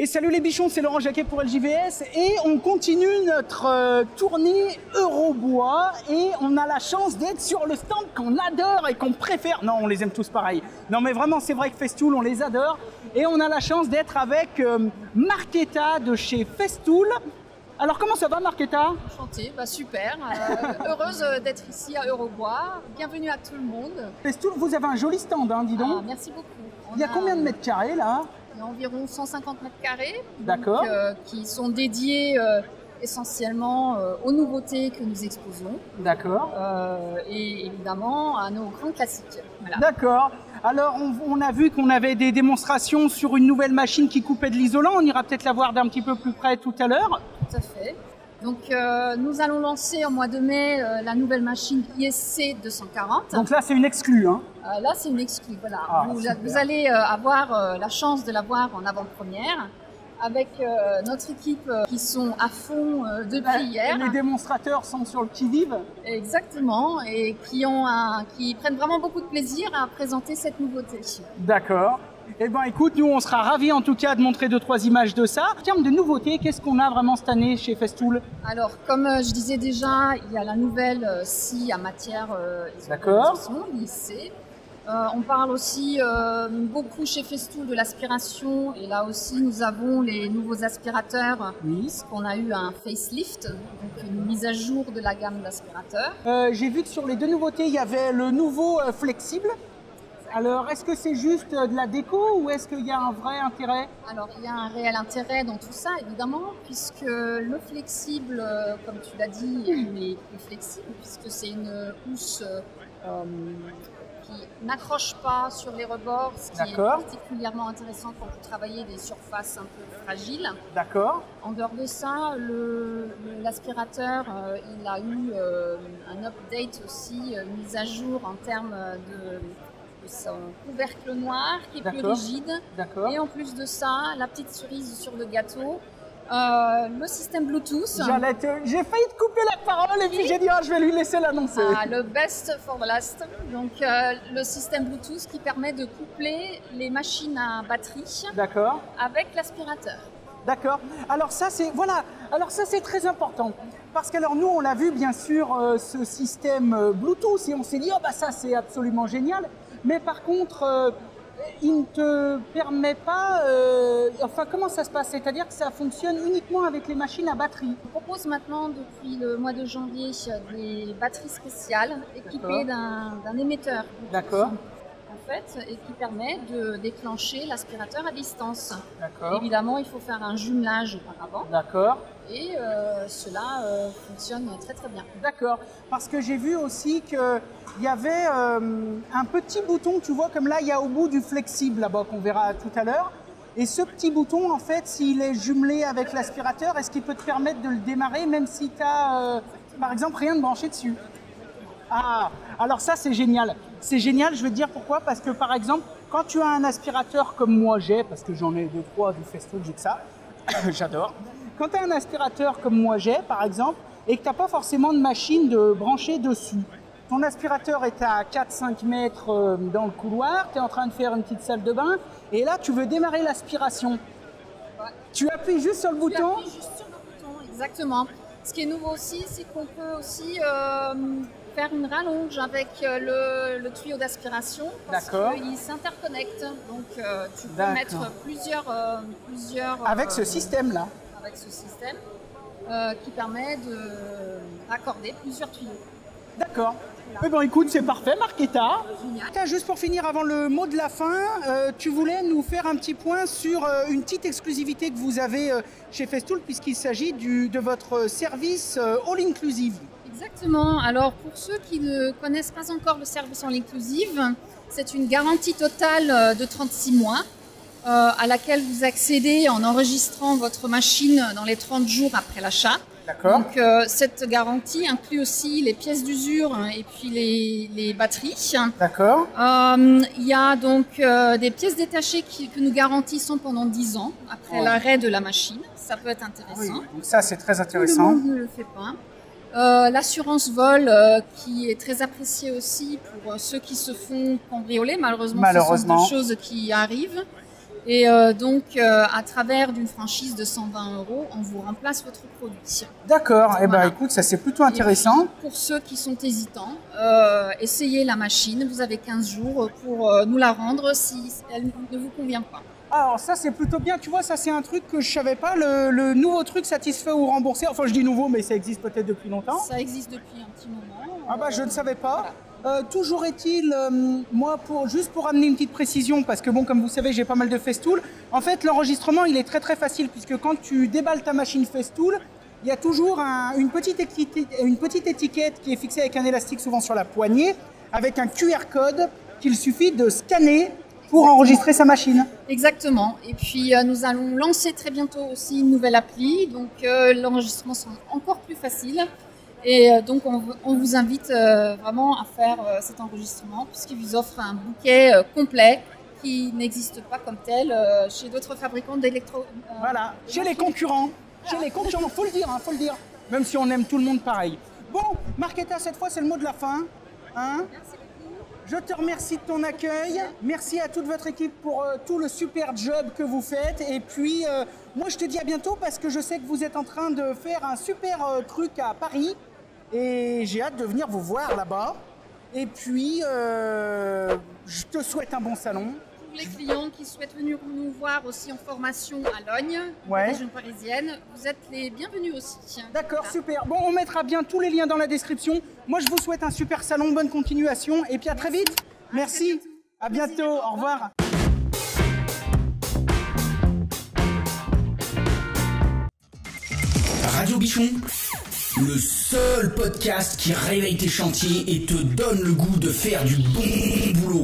Et salut les bichons, c'est Laurent Jacquet pour LJVS et on continue notre tournée Eurobois et on a la chance d'être sur le stand qu'on adore et qu'on préfère. Non, on les aime tous pareil. Non mais vraiment, c'est vrai que Festool, on les adore et on a la chance d'être avec Markéta de chez Festool. Alors comment ça va Markéta? Enchantée, super, heureuse d'être ici à Eurobois. Bienvenue à tout le monde. Festool, vous avez un joli stand, hein, dis donc. Ah, merci beaucoup. Il y a combien de mètres carrés là? Il y a environ 150 mètres carrés. D'accord. Qui sont dédiés essentiellement aux nouveautés que nous exposons. D'accord. Et évidemment à nos grands classiques. Voilà. D'accord. Alors on a vu qu'on avait des démonstrations sur une nouvelle machine qui coupait de l'isolant. On ira peut-être la voir d'un petit peu plus près tout à l'heure. Tout à fait. Donc nous allons lancer au mois de mai la nouvelle machine ISC 240. Donc là c'est une exclue, hein. Là c'est une exclue, voilà. Ah, vous allez avoir la chance de la voir en avant-première avec notre équipe qui sont à fond depuis hier. Les démonstrateurs sont sur le qui-vive. Exactement, et qui prennent vraiment beaucoup de plaisir à présenter cette nouveauté. D'accord. Eh bien écoute, nous on sera ravis en tout cas de montrer 2-3 images de ça. En termes de nouveautés, qu'est-ce qu'on a vraiment cette année chez Festool? Alors comme je disais déjà, il y a la nouvelle scie à matière ISC. On parle aussi beaucoup chez Festool de l'aspiration et là aussi nous avons les nouveaux aspirateurs puisqu'on a eu un facelift, donc une mise à jour de la gamme d'aspirateurs. J'ai vu que sur les deux nouveautés il y avait le nouveau flexible. Alors, est-ce que c'est juste de la déco ou est-ce qu'il y a un vrai intérêt? Alors, il y a un réel intérêt dans tout ça, évidemment, puisque le flexible, comme tu l'as dit, il est plus flexible, puisque c'est une housse qui n'accroche pas sur les rebords, ce qui est particulièrement intéressant quand vous travaillez des surfaces un peu fragiles. D'accord. En dehors de ça, l'aspirateur, il a eu un update aussi, une mise à jour en termes de son couvercle noir qui est plus rigide. Et en plus de ça, la petite cerise sur le gâteau, le système Bluetooth. J'ai failli te couper la parole et puis j'ai dit je vais lui laisser l'annoncer. Le best for the last. Donc le système Bluetooth qui permet de coupler les machines à batterie avec l'aspirateur. D'accord. Alors ça c'est très important. Parce que alors nous on l'a vu bien sûr ce système Bluetooth et on s'est dit ça c'est absolument génial. Mais par contre, il ne te permet pas... enfin, comment ça se passe? C'est-à-dire que ça fonctionne uniquement avec les machines à batterie. On propose maintenant, depuis le mois de janvier, des batteries spéciales équipées d'un émetteur. D'accord. En fait, et qui permet de déclencher l'aspirateur à distance. Évidemment, il faut faire un jumelage auparavant. D'accord. Et cela fonctionne très très bien. D'accord. Parce que j'ai vu aussi qu'il y avait un petit bouton, tu vois, comme là, il y a au bout du flexible là-bas qu'on verra tout à l'heure. Et ce petit bouton, en fait, s'il est jumelé avec l'aspirateur, est-ce qu'il peut te permettre de le démarrer même si tu as, par exemple, rien de branché dessus? Ah, alors ça, c'est génial. C'est génial, je vais te dire pourquoi. Parce que, par exemple, quand tu as un aspirateur comme moi j'ai, parce que j'en ai 2-3 du Festool, j'ai que ça, j'adore. Quand tu as un aspirateur comme moi j'ai, par exemple, et que tu n'as pas forcément de machine de brancher dessus, ton aspirateur est à 4-5 mètres dans le couloir, tu es en train de faire une petite salle de bain, et là, tu veux démarrer l'aspiration. Tu appuies juste sur le bouton. Tu appuies juste sur le bouton, exactement. Ce qui est nouveau aussi, c'est qu'on peut aussi faire une rallonge avec le tuyau d'aspiration parce qu'il s'interconnecte. Donc tu peux mettre plusieurs avec ce système-là. Avec ce système qui permet de raccorder plusieurs tuyaux. D'accord. Eh bien, écoute, c'est parfait, Markéta. Juste pour finir, avant le mot de la fin, tu voulais nous faire un petit point sur une petite exclusivité que vous avez chez Festool, puisqu'il s'agit de votre service All Inclusive. Exactement. Alors, pour ceux qui ne connaissent pas encore le service All Inclusive, c'est une garantie totale de 36 mois. À laquelle vous accédez en enregistrant votre machine dans les 30 jours après l'achat. Donc cette garantie inclut aussi les pièces d'usure et puis les batteries. D'accord. Il y a donc des pièces détachées que nous garantissons pendant 10 ans après l'arrêt de la machine. Ça peut être intéressant. Donc ça c'est très intéressant. Tout le monde ne le fait pas. L'assurance vol qui est très appréciée aussi pour ceux qui se font cambrioler. Malheureusement. Ce sont des choses qui arrivent. Et donc, à travers d'une franchise de 120 €, on vous remplace votre produit. D'accord. Voilà. Eh ben, écoute, ça c'est plutôt intéressant. Puis, pour ceux qui sont hésitants, essayez la machine. Vous avez 15 jours pour nous la rendre si elle ne vous convient pas. Alors ça c'est plutôt bien, tu vois, ça c'est un truc que je savais pas, le nouveau truc satisfait ou remboursé. Enfin je dis nouveau, mais ça existe peut-être depuis longtemps. Ça existe depuis un petit moment. Ah bah je ne savais pas. Voilà. Toujours est-il, moi juste pour amener une petite précision, parce que bon comme vous savez j'ai pas mal de Festool, en fait l'enregistrement il est très très facile puisque quand tu déballes ta machine Festool, il y a toujours une petite étiquette qui est fixée avec un élastique souvent sur la poignée, avec un QR code qu'il suffit de scanner pour enregistrer sa machine. Exactement. Et puis nous allons lancer très bientôt aussi une nouvelle appli, donc l'enregistrement sera encore plus facile. Et donc on vous invite vraiment à faire cet enregistrement puisqu'il vous offre un bouquet complet qui n'existe pas comme tel chez d'autres fabricants d'électro. Voilà, chez les concurrents. Chez les concurrents, faut le dire, faut le dire. Même si on aime tout le monde pareil. Bon, Markéta, cette fois c'est le mot de la fin. Hein? Merci beaucoup. Je te remercie de ton accueil. Merci à toute votre équipe pour tout le super job que vous faites. Et puis, moi, je te dis à bientôt parce que je sais que vous êtes en train de faire un super truc à Paris. Et j'ai hâte de venir vous voir là-bas. Et puis, je te souhaite un bon salon. Pour les clients qui souhaitent venir nous voir aussi en formation à Logne, Ouais. région parisienne, vous êtes les bienvenus aussi. D'accord, Voilà. super. Bon, on mettra bien tous les liens dans la description. Moi, je vous souhaite un super salon, bonne continuation. Et puis à très vite. Merci. À bientôt. Au revoir. Radio Bichon, le seul podcast qui réveille tes chantiers et te donne le goût de faire du bon boulot.